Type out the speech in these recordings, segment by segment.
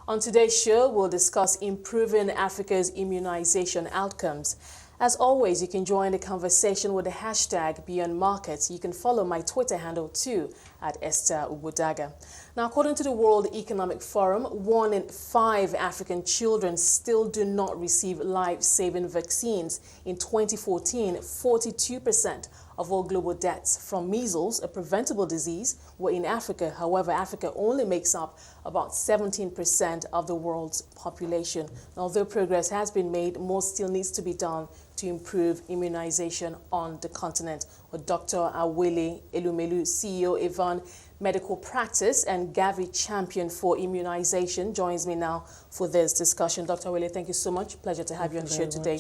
On today's show, we'll discuss improving Africa's immunization outcomes. As always, you can join the conversation with the hashtag Beyond Markets. You can follow my Twitter handle too at Esther Ubudaga. Now, according to the World Economic Forum, 1 in 5 African children still do not receive life-saving vaccines. In 2014, 42% of all global deaths from measles, a preventable disease, were in Africa. However, Africa only makes up about 17% of the world's population. Although progress has been made, more still needs to be done to improve immunization on the continent. With Dr. Awele Elumelu, CEO, Avon Medical Practice, and Gavi Champion for Immunization, joins me now for this discussion. Dr. Awele, thank you so much. Pleasure to have you on the show today.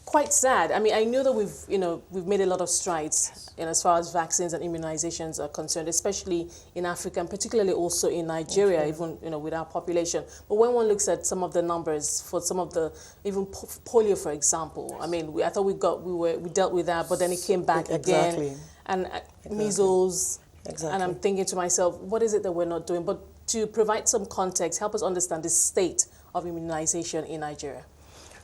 Quite sad. I mean, I know that we've made a lot of strides as far as vaccines and immunizations are concerned, especially in Africa and particularly also in Nigeria, even with our population. But when one looks at some of the numbers for some of the, even polio, for example, I mean, I thought we dealt with that, but then it came back again, and measles. Exactly. And I'm thinking to myself, what is it that we're not doing? But to provide some context, help us understand the state of immunization in Nigeria.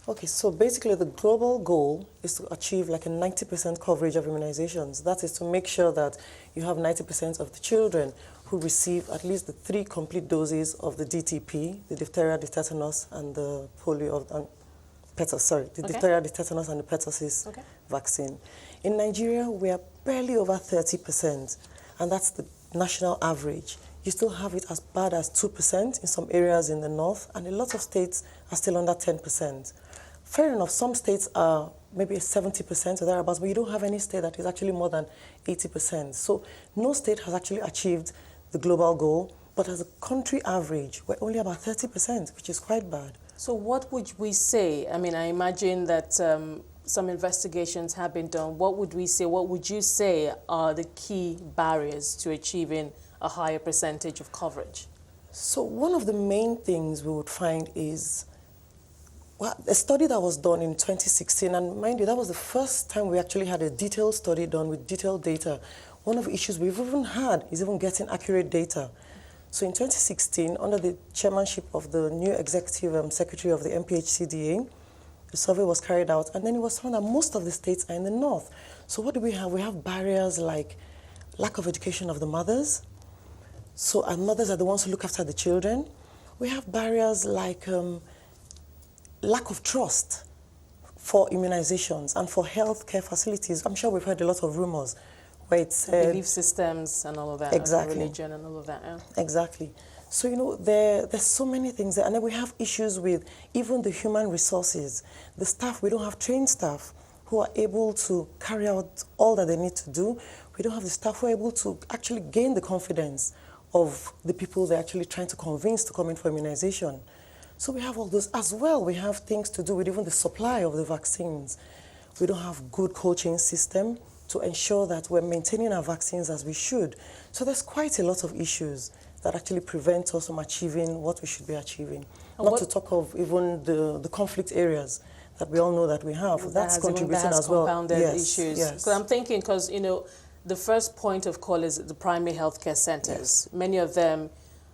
Okay, so basically the global goal is to achieve like a 90% coverage of immunizations. That is to make sure that you have 90% of the children who receive at least the 3 complete doses of the DTP, the diphtheria, the tetanus, and the polio, diphtheria, the tetanus, and the pertussis vaccine. In Nigeria, we are barely over 30%, and that's the national average. You still have it as bad as 2% in some areas in the north, and a lot of states are still under 10%. Fair enough, some states are maybe 70% or thereabouts, but you don't have any state that is actually more than 80%. So no state has actually achieved the global goal, but as a country average, we're only about 30%, which is quite bad. So what would we say? I mean, I imagine that some investigations have been done. What would we say, what would you say are the key barriers to achieving a higher percentage of coverage? So one of the main things we would find is a study that was done in 2016, and mind you, that was the first time we actually had a detailed study done with detailed data. One of the issues we've even had is even getting accurate data. So in 2016, under the chairmanship of the new executive secretary of the MPHCDA, the survey was carried out, and then it was found that most of the states are in the north. So what do we have? We have barriers like lack of education of the mothers. So our mothers are the ones who look after the children. We have barriers like lack of trust for immunizations and for healthcare facilities. I'm sure we've heard a lot of rumors where it's belief systems and all of that, exactly, religion and all of that. Yeah. Exactly. So there's so many things there, and then we have issues with even the human resources, the staff. We don't have trained staff who are able to carry out all that they need to do. We don't have the staff who are able to actually gain the confidence of the people they're actually trying to convince to come in for immunization. So we have all those. As well, we have things to do with even the supply of the vaccines. We don't have good cold chain system to ensure that we're maintaining our vaccines as we should. So there's quite a lot of issues that actually prevent us from achieving what we should be achieving. And not to talk of even the conflict areas that we all know that we have. That's contributing as well. Compounded issues. Yes. So I'm thinking, because the first point of call is the primary healthcare centers. Yes. Many of them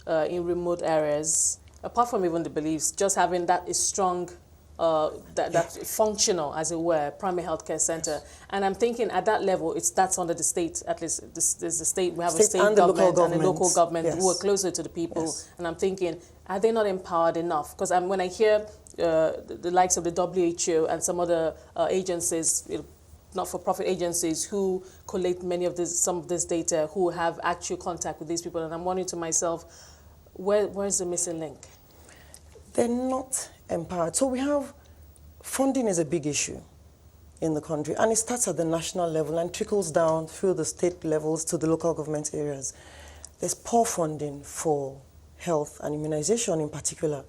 in remote areas, apart from even the beliefs, just having that is strong, that's functional, as it were, primary healthcare center. And I'm thinking at that level, that's under the state, at least there's the state, we have a state government and a local government who are closer to the people. Yes. And I'm thinking, are they not empowered enough? Because when I hear the likes of the WHO and some other agencies, not-for-profit agencies who collate some of this data, who have actual contact with these people, and I'm wondering to myself, where's the missing link? They're not empowered. So we have funding is a big issue in the country, and it starts at the national level and trickles down through the state levels to the local government areas. There's poor funding for health and immunization in particular.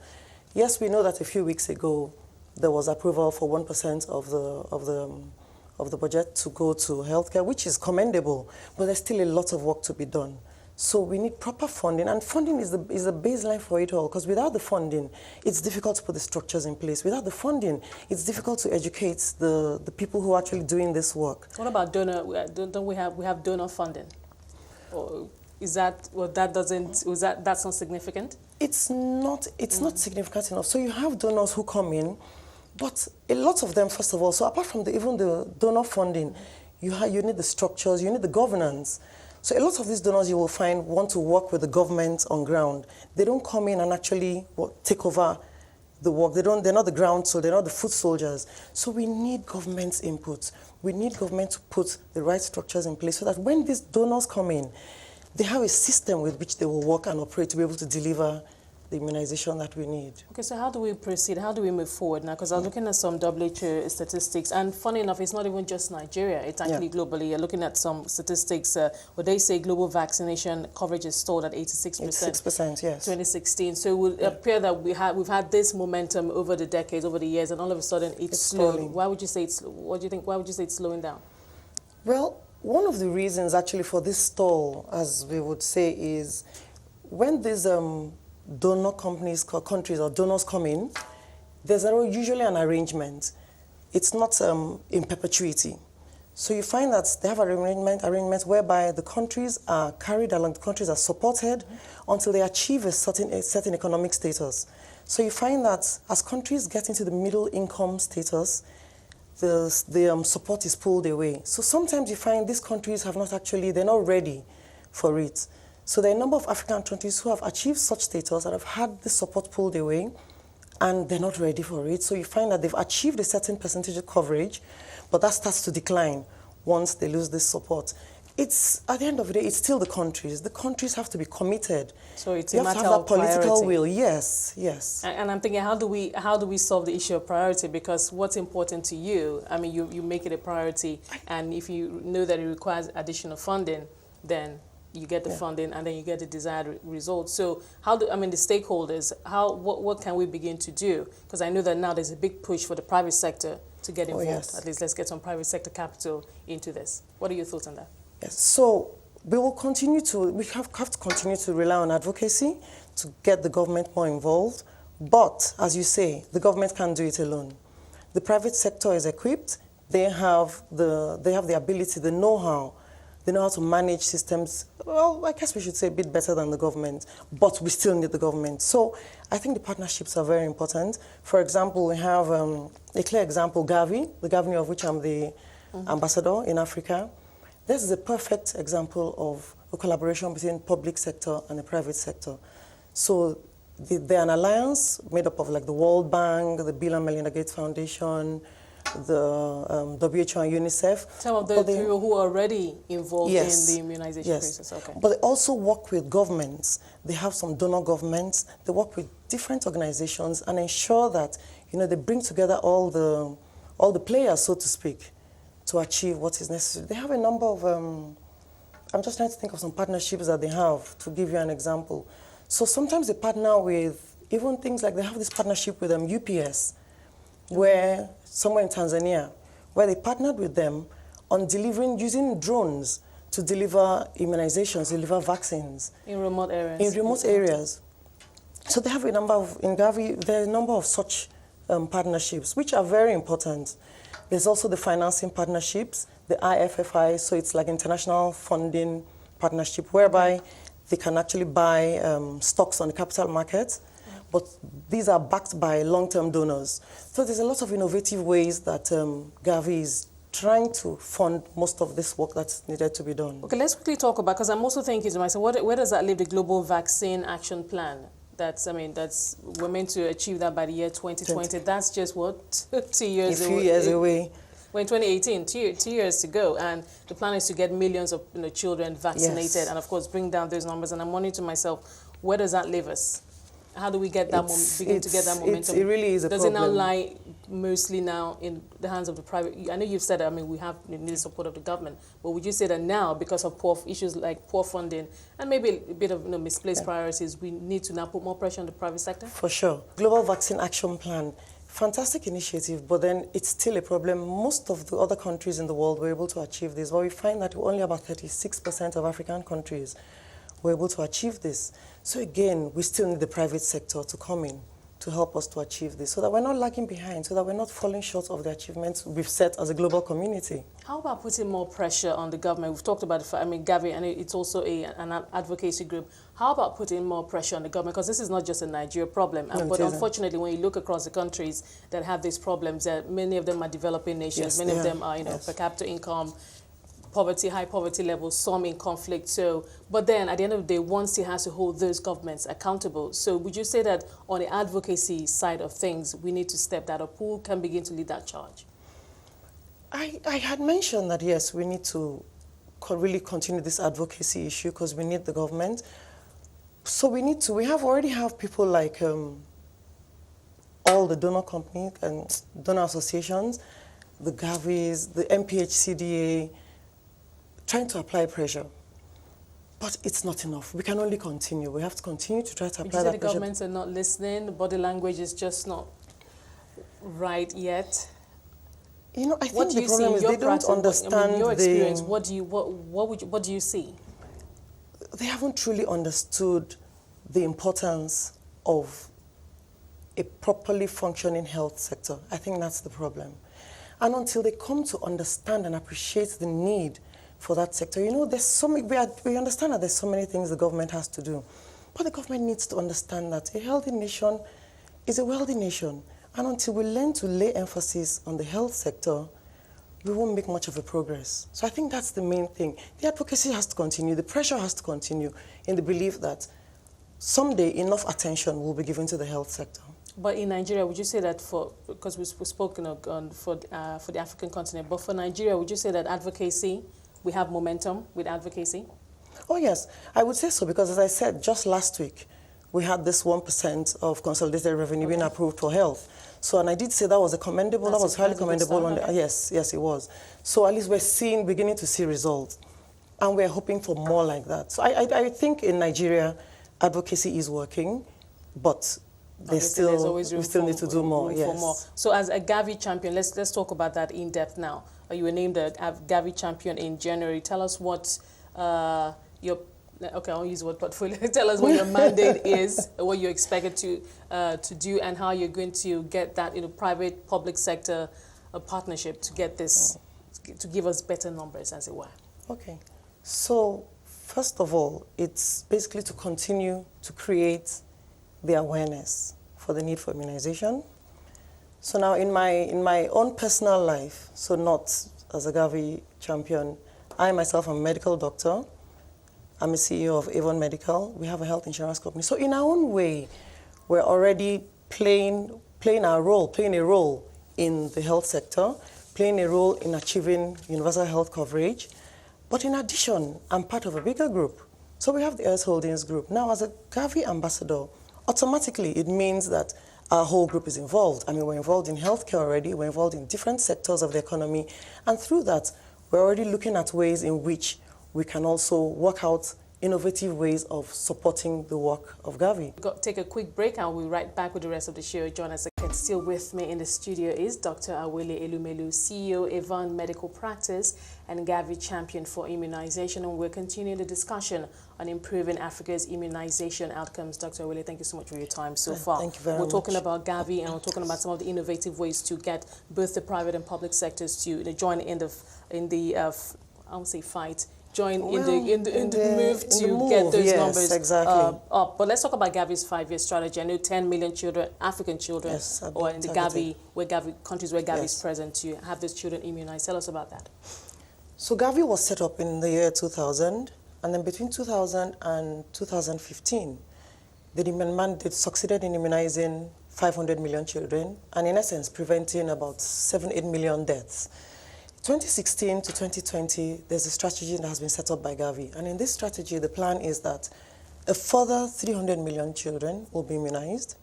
Yes, we know that a few weeks ago there was approval for 1% of the budget to go to healthcare, which is commendable, but there's still a lot of work to be done. So we need proper funding, and funding is the baseline for it all, because without the funding, it's difficult to put the structures in place. Without the funding, it's difficult to educate the people who are actually doing this work. What about donor? Don't we have donor funding? is that, well, that's not significant? It's not significant enough. So you have donors who come in, but a lot of them, first of all, so apart from even the donor funding, you need the structures, you need the governance. So a lot of these donors you will find want to work with the government on ground. They don't come in and actually take over the work. They're not the ground, so they're not the foot soldiers. So we need government's input. We need government to put the right structures in place so that when these donors come in, they have a system with which they will work and operate to be able to deliver the immunization that we need. Okay, so how do we proceed? How do we move forward now? Because I was looking at some WHO statistics, and funny enough, it's not even just Nigeria. It's actually globally. You're looking at some statistics where they say global vaccination coverage is stalled at 86%. 86%, yes. 2016. So it would appear that we've had this momentum over the decades, over the years, and all of a sudden it's slowed. Why would you say it's? What do you think? Why would you say it's slowing down? Well, one of the reasons actually for this stall, as we would say, is when these donor countries or donors come in, there's usually an arrangement. It's not in perpetuity. So you find that they have arrangements whereby the countries are carried along, the countries are supported until they achieve a certain economic status. So you find that as countries get into the middle income status, the support is pulled away. So sometimes you find these countries they're not ready for it. So there are a number of African countries who have achieved such status and have had the support pulled away, and they're not ready for it. So you find that they've achieved a certain percentage of coverage, but that starts to decline once they lose this support. It's, at the end of the day, it's still the countries. The countries have to be committed. So it's you a have matter to have of that political priority. will. Yes, yes. And I'm thinking, how do we solve the issue of priority? Because what's important to you, I mean, you make it a priority, and if you know that it requires additional funding, then you get the funding, and then you get the desired result. So the stakeholders, what can we begin to do? Because I know that now there's a big push for the private sector to get involved. Yes. At least let's get some private sector capital into this. What are your thoughts on that? Yes. So we have to continue to rely on advocacy to get the government more involved. But as you say, the government can't do it alone. The private sector is equipped. They have the ability, the know-how. They know how to manage systems. Well, I guess we should say a bit better than the government, but we still need the government. So I think the partnerships are very important. For example, we have a clear example, Gavi, the governor of which I'm the ambassador in Africa. This is a perfect example of a collaboration between public sector and the private sector. So they're an alliance made up of like the World Bank, the Bill and Melinda Gates Foundation, the WHO and UNICEF. Some of the people who are already involved in the immunization process. Okay. But they also work with governments. They have some donor governments. They work with different organizations and ensure that they bring together all the players, so to speak, to achieve what is necessary. They have a number of. I'm just trying to think of some partnerships that they have. To give you an example, so sometimes they partner with even things like they have this partnership with UPS. Where somewhere in Tanzania, where they partnered with them on using drones to deliver immunizations, deliver vaccines. In remote areas. In remote areas. So they have in Gavi, there are a number of such partnerships, which are very important. There's also the financing partnerships, the IFFI, so it's like international funding partnership, whereby they can actually buy stocks on the capital market. But these are backed by long-term donors. So there's a lot of innovative ways that Gavi is trying to fund most of this work that's needed to be done. Okay, let's quickly talk about, because I'm also thinking to myself, where does that leave the Global Vaccine Action Plan? We're meant to achieve that by the year 2020. That's just what, 2 years away? A few years away. Well, in 2018, two years to go, and the plan is to get millions of children vaccinated, and of course bring down those numbers. And I'm wondering to myself, where does that leave us? How do we get that begin to get that momentum? It really is a problem. Does it now lie mostly now in the hands of the private? I know you've said, we have need the support of the government, but would you say that now, because of issues like poor funding and maybe a bit of misplaced priorities, we need to now put more pressure on the private sector? For sure. Global Vaccine Action Plan, fantastic initiative, but then it's still a problem. Most of the other countries in the world were able to achieve this, but we find that only about 36% of African countries were able to achieve this. So again, we still need the private sector to come in to help us to achieve this, so that we're not lagging behind, so that we're not falling short of the achievements we've set as a global community. How about putting more pressure on the government? We've talked about it, I mean, Gavi, and it's also an advocacy group. How about putting more pressure on the government? Because this is not just a Nigeria problem. No, but unfortunately, when you look across the countries that have these problems, many of them are developing nations. Yes, many of them are, per capita income, poverty, high poverty levels, some in conflict. So, but then at the end of the day, one still has to hold those governments accountable. So would you say that on the advocacy side of things, we need to step that up? Who can begin to lead that charge? I had mentioned that, yes, we need to really continue this advocacy issue because we need the government. So we already have people like all the donor companies and donor associations, the Gavis, the MPHCDA, trying to apply pressure. But it's not enough. We can only continue. We have to continue to try to apply that pressure. The governments are not listening. The body language is just not right yet. I think the problem is they don't understand your experience. What do you see? They haven't truly understood the importance of a properly functioning health sector. I think that's the problem. And until they come to understand and appreciate the need for that sector, there's so many, we understand that there's so many things the government has to do. But the government needs to understand that a healthy nation is a wealthy nation. And until we learn to lay emphasis on the health sector, we won't make much of a progress. So I think that's the main thing. The advocacy has to continue, the pressure has to continue in the belief that someday enough attention will be given to the health sector. But in Nigeria, would you say that because we've spoken for the African continent, but for Nigeria, would you say that advocacy, we have momentum with advocacy? Oh yes, I would say so, because as I said, just last week, we had this 1% of consolidated revenue being approved for health. So, and I did say that was that was highly commendable. Yes, it was. So at least we're beginning to see results. And we're hoping for more like that. So I think in Nigeria, advocacy is working, but we still need to do more. Yes. So as a Gavi champion, let's talk about that in depth now. You were named a Gavi champion in January. Tell us what I'll use the word portfolio. Tell us what your mandate is, what you're expected to do, and how you're going to get that private-public sector partnership to get this, to give us better numbers, as it were. Okay. So, first of all, it's basically to continue to create the awareness for the need for immunization. So now, in my own personal life, so not as a Gavi champion, I myself am a medical doctor. I'm a CEO of Avon Medical. We have a health insurance company. So in our own way, we're already playing a role in the health sector, playing a role in achieving universal health coverage. But in addition, I'm part of a bigger group. So we have the Aweles Holdings Group. Now, as a Gavi ambassador, automatically it means that our whole group is involved. I mean, we're involved in healthcare already. We're involved in different sectors of the economy. And through that, we're already looking at ways in which we can also work out innovative ways of supporting the work of Gavi. Take a quick break and we'll be right back with the rest of the show. Join us again. Still with me in the studio is Dr. Awele Elumelu, CEO, Avon Medical Practice and Gavi Champion for Immunization. And we're continuing the discussion on improving Africa's immunization outcomes. Dr. Awele, thank you so much for your time so far. Thank you very much. We're talking about Gavi and we're talking about some of the innovative ways to get both the private and public sectors to join in the I won't say fight, join in the move to get those numbers up. But let's talk about Gavi's 5-year strategy. I know 10 million children, African children, or in the Gavi, countries where Gavi is present, to have those children immunized. Tell us about that. So Gavi was set up in the year 2000, and then between 2000 and 2015, the mandate succeeded in immunizing 500 million children, and in essence, preventing about 7-8 million deaths. 2016 to 2020, there's a strategy that has been set up by Gavi. And in this strategy, the plan is that a further 300 million children will be immunized.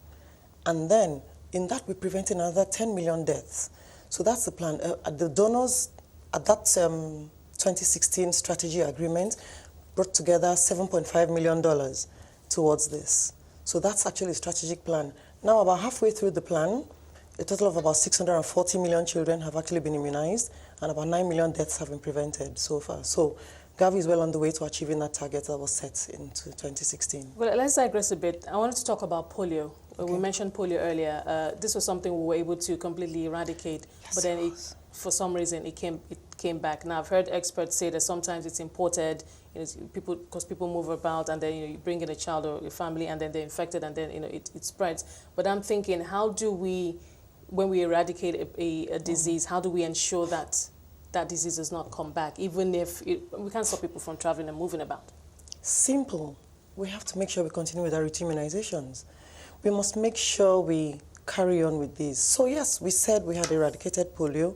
And then, in that, we're preventing another 10 million deaths. So that's the plan. The donors at that 2016 strategy agreement brought together $7.5 million towards this. So that's actually a strategic plan. Now, about halfway through the plan, a total of about 640 million children have actually been immunized, and about 9 million deaths have been prevented so far. So Gavi is well on the way to achieving that target that was set in 2016. Well, let's digress a bit. I wanted to talk about polio. Okay. We mentioned polio earlier. This was something we were able to completely eradicate, yes, but then for some reason it came back. Now I've heard experts say that sometimes it's imported, because people move about, and then you bring in a child or a family, and then they're infected, and then it spreads. But I'm thinking, how do we, when we eradicate a disease, how do we ensure that that disease does not come back, even if we can't stop people from traveling and moving about? Simple. We have to make sure we continue with our routine immunizations. We must make sure we carry on with these. So yes, we said we had eradicated polio,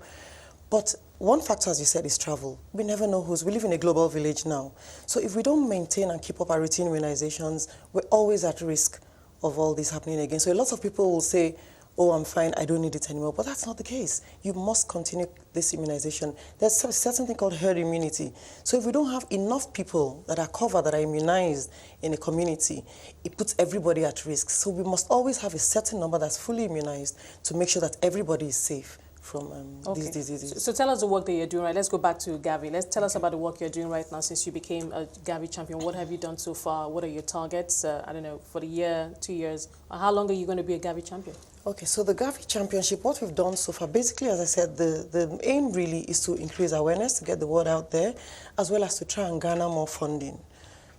but one factor, as you said, is travel. We never know we live in a global village now. So if we don't maintain and keep up our routine immunizations, we're always at risk of all this happening again. So a lot of people will say, oh, I'm fine, I don't need it anymore. But that's not the case. You must continue this immunization. There's a certain thing called herd immunity. So if we don't have enough people that are covered, that are immunized in a community, it puts everybody at risk. So we must always have a certain number that's fully immunized to make sure that everybody is safe from these diseases. So tell us the work that you're doing, right? Let's go back to Gavi. Tell us about the work you're doing right now since you became a Gavi champion. What have you done so far? What are your targets, I don't know, for the year, 2 years? How long are you going to be a Gavi champion? Okay, so the Gavi Championship, what we've done so far, basically, as I said, the aim really is to increase awareness, to get the word out there, as well as to try and garner more funding.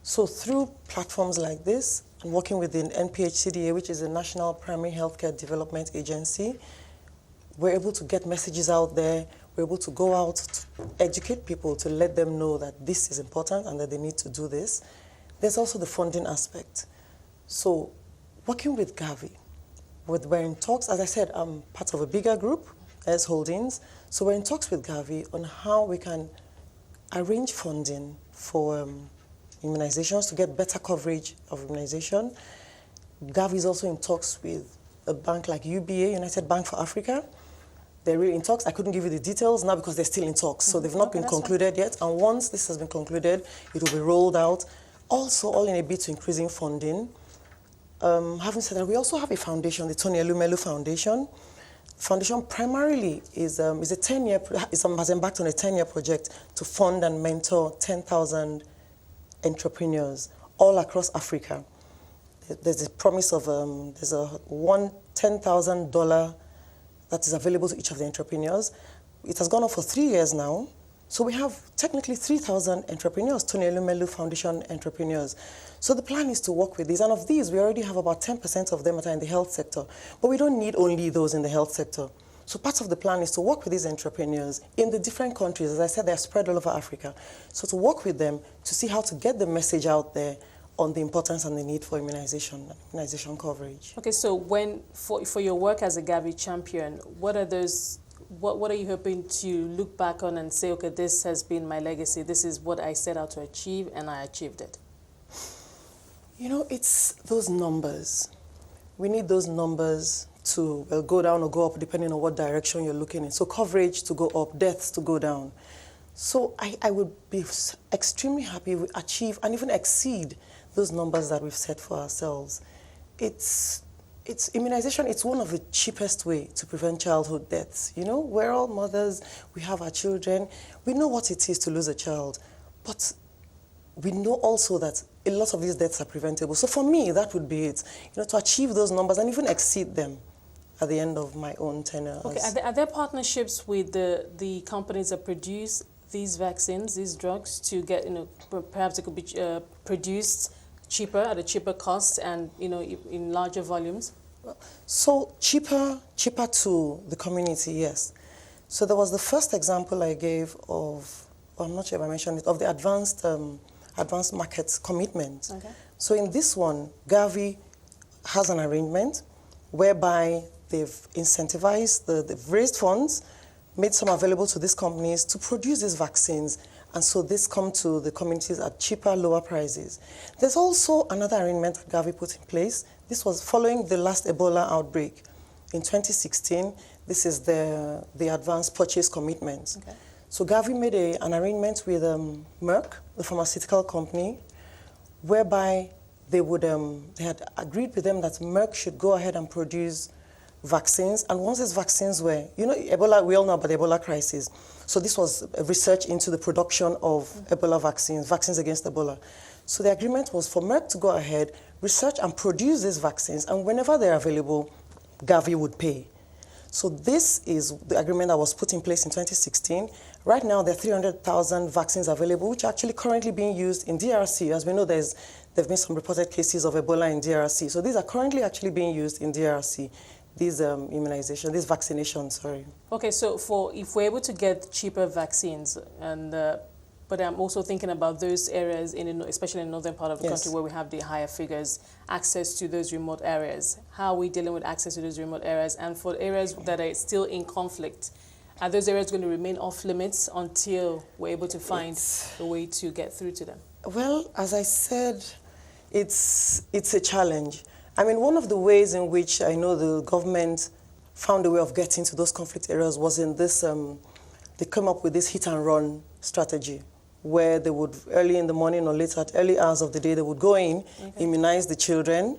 So through platforms like this, and working with the NPHCDA, which is the National Primary Healthcare Development Agency, we're able to get messages out there. We're able to go out to educate people, to let them know that this is important and that they need to do this. There's also the funding aspect. So working with Gavi, we're in talks. As I said, I'm part of a bigger group, as Holdings. So we're in talks with Gavi on how we can arrange funding for immunizations, to get better coverage of immunization. Gavi is also in talks with a bank like UBA, United Bank for Africa. They're really in talks. I couldn't give you the details now because they're still in talks. So they've not been concluded yet. And once this has been concluded, it will be rolled out. Also, all in a bid to increasing funding. Having said that, we also have a foundation, the Tony Elumelu Foundation. Foundation primarily is a 10-year, has embarked on a 10-year project to fund and mentor 10,000 entrepreneurs all across Africa. There's a promise of, there's a $10,000 that is available to each of the entrepreneurs. It has gone on for 3 years now. So we have technically 3,000 entrepreneurs, Tony Elumelu Foundation entrepreneurs. So the plan is to work with these. And of these, we already have about 10% of them that are in the health sector. But we don't need only those in the health sector. So part of the plan is to work with these entrepreneurs in the different countries. As I said, they're spread all over Africa. So to work with them to see how to get the message out there on the importance and the need for immunization coverage. Okay, so for your work as a Gavi champion, what are you hoping to look back on and say, okay, this has been my legacy, this is what I set out to achieve, and I achieved it? It's those numbers. We need those numbers to go down or go up depending on what direction you're looking in. So coverage to go up, deaths to go down. So I would be extremely happy if we achieve and even exceed those numbers that we've set for ourselves. It's immunization. It's one of the cheapest way to prevent childhood deaths. We're all mothers. We have our children. We know what it is to lose a child, but we know also that a lot of these deaths are preventable. So for me, that would be it. To achieve those numbers and even exceed them at the end of my own tenure. Okay. Are there partnerships with the companies that produce these vaccines, these drugs, to get perhaps it could be produced cheaper, at a cheaper cost, and in larger volumes? So cheaper to the community, yes. So there was the first example I gave of, I'm not sure if I mentioned it, of the advanced markets commitment. Okay. So in this one, Gavi has an arrangement whereby they've incentivized, they've raised funds, made some available to these companies to produce these vaccines. And so this come to the communities at cheaper, lower prices. There's also another arrangement that Gavi put in place. This was following the last Ebola outbreak in 2016. This is the advanced purchase commitments. Okay. So Gavi made an arrangement with Merck, the pharmaceutical company, whereby they had agreed with them that Merck should go ahead and produce vaccines. And once these vaccines were, Ebola, we all know about the Ebola crisis. So this was research into the production of Ebola vaccines against Ebola. So the agreement was for Merck to go ahead, research and produce these vaccines, and whenever they're available, Gavi would pay. So this is the agreement that was put in place in 2016. Right now, there are 300,000 vaccines available, which are actually currently being used in DRC. As we know, there have been some reported cases of Ebola in DRC. So these are currently actually being used in DRC, these immunization, these vaccinations, sorry. Okay, so if we're able to get cheaper vaccines, and but I'm also thinking about those areas, especially in the northern part of the country where we have the higher figures, access to those remote areas. How are we dealing with access to those remote areas? And for areas that are still in conflict, are those areas going to remain off limits until we're able to find a way to get through to them? Well, as I said, it's a challenge. I mean, one of the ways in which I know the government found a way of getting to those conflict areas was in this, they come up with this hit and run strategy, where they would, early in the morning or later at early hours of the day, they would go in, immunize the children,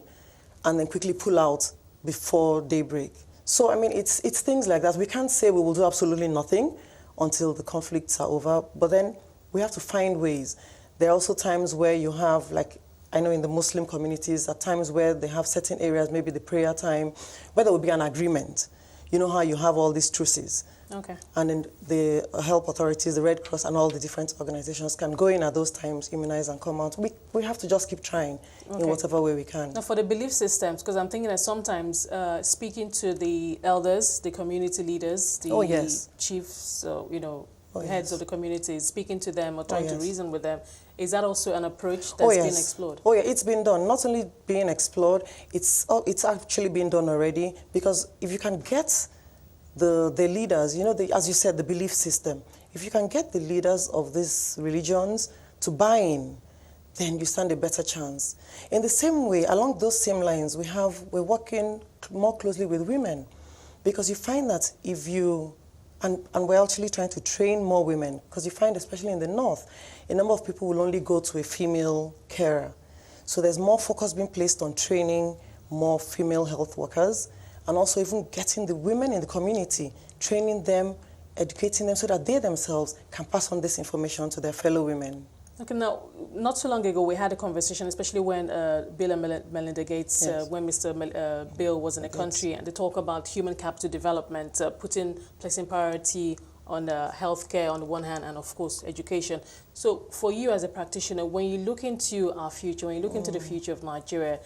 and then quickly pull out before daybreak. So, I mean, it's things like that. We can't say we will do absolutely nothing until the conflicts are over, but then we have to find ways. There are also times where you have, like, I know in the Muslim communities, at times where they have certain areas, maybe the prayer time, where there will be an agreement. You know how you have all these truces. Okay. And then the health authorities, the Red Cross, and all the different organizations can go in at those times, immunize and come out. We have to just keep trying in whatever way we can. Now, for the belief systems, because I'm thinking that sometimes speaking to the elders, the community leaders, the chiefs, heads of the communities, speaking to them or trying to reason with them, is that also an approach that's been explored? Oh, yeah, it's been done. Not only being explored, it's actually been done already, because if you can get the leaders, as you said, the belief system, if you can get the leaders of these religions to buy in, then you stand a better chance. In the same way, along those same lines, we're working more closely with women, because you find that if you, and we're actually trying to train more women, because you find, especially in the north, a number of people will only go to a female carer. So there's more focus being placed on training more female health workers, and also even getting the women in the community, training them, educating them so that they themselves can pass on this information to their fellow women. Okay, now, not so long ago, we had a conversation, especially when Bill and Melinda Gates, when Mr. Bill was in the country, and they talk about human capital development, placing priority on healthcare on the one hand, and of course, education. So for you as a practitioner, when you look into our future, when you look into the future of Nigeria,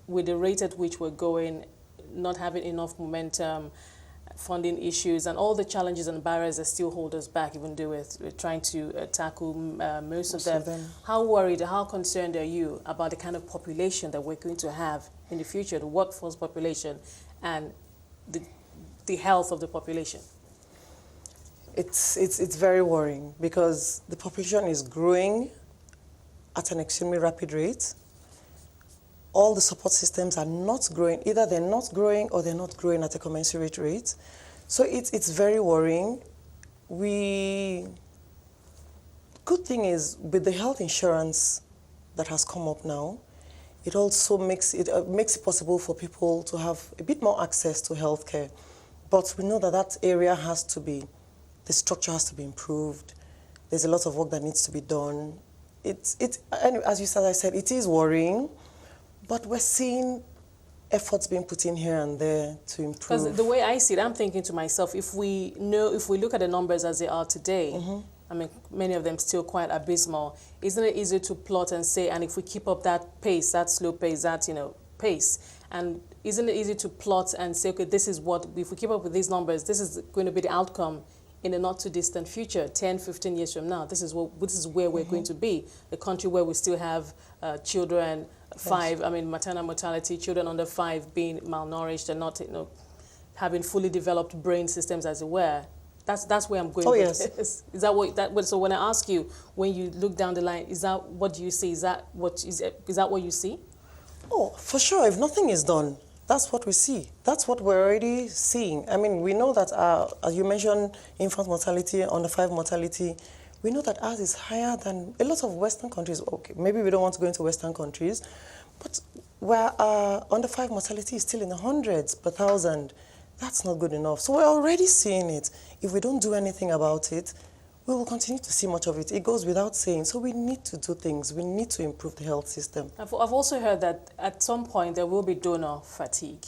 with the rate at which we're going, not having enough momentum, funding issues, and all the challenges and barriers that still hold us back, even though we're trying to tackle most of them. How worried, how concerned are you about the kind of population that we're going to have in the future, the workforce population, and the health of the population? It's very worrying, because the population is growing at an extremely rapid rate. All the support systems are not growing. Either they're not growing or they're not growing at a commensurate rate. So it's very worrying. Good thing is, with the health insurance that has come up now, it also makes it possible for people to have a bit more access to healthcare. But we know that area the structure has to be improved. There's a lot of work that needs to be done. As I said, it is worrying. But we're seeing efforts being put in here and there to improve. Because the way I see it, I'm thinking to myself, if we look at the numbers as they are today, I mean, many of them still quite abysmal, isn't it easier to plot and say, and if we keep up that pace, that slow pace, that, pace, and isn't it easy to plot and say, okay, this is what, if we keep up with these numbers, this is going to be the outcome in the not too distant future, 10, 15 years from now. This is where we're going to be, a country where we still have children, maternal mortality, children under 5 being malnourished and not, having fully developed brain systems, as it were. That's where I'm going with this. Is that what? So when I ask you, when you look down the line, is that what do you see? Is that what you see? Oh, for sure. If nothing is done, that's what we see. That's what we're already seeing. I mean, we know that, as you mentioned, infant mortality, under 5 mortality, we know that ours is higher than a lot of Western countries. Okay, maybe we don't want to go into Western countries, but where under 5 mortality is still in the hundreds per thousand, that's not good enough. So we're already seeing it. If we don't do anything about it, we will continue to see much of it. It goes without saying. So we need to do things. We need to improve the health system. I've also heard that at some point there will be donor fatigue.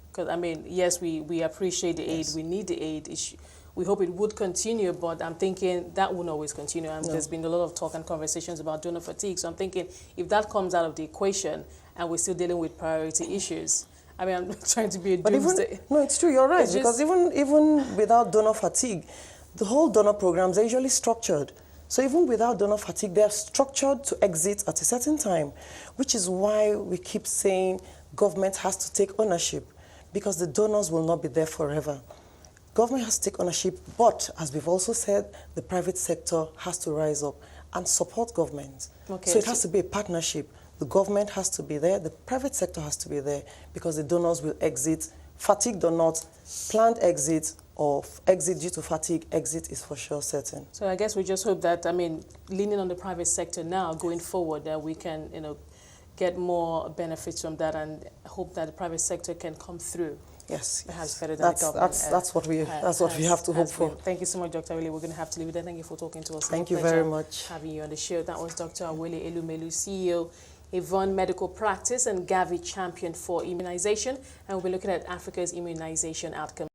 Because, I mean, yes, we appreciate the aid. Yes. We need the aid. We hope it would continue, but I'm thinking that won't always continue. And there's been a lot of talk and conversations about donor fatigue. So I'm thinking if that comes out of the equation and we're still dealing with priority issues, I mean, I'm not trying to be a doomsday. No, it's true. You're right. Because even without donor fatigue, the whole donor programs are usually structured. So even without donor fatigue, they are structured to exit at a certain time, which is why we keep saying government has to take ownership, because the donors will not be there forever. Government has to take ownership, but as we've also said, the private sector has to rise up and support government. Okay, so it has to be a partnership. The government has to be there, the private sector has to be there, because the donors will exit, fatigued or not, planned exit or exit due to fatigue, exit is for sure certain. So I guess we just hope that, I mean, leaning on the private sector now, going forward, that we can, get more benefits from that, and hope that the private sector can come through. Yes, perhaps better than the government. That's what we have to hope for. Thank you so much, Dr. Awele. We're going to have to leave it there. Thank you for talking to us. Thank you very much. Having you on the show. That was Dr. Awele Elumelu, CEO, Avon Medical Practice and Gavi Champion for Immunization. And we'll be looking at Africa's immunization outcomes.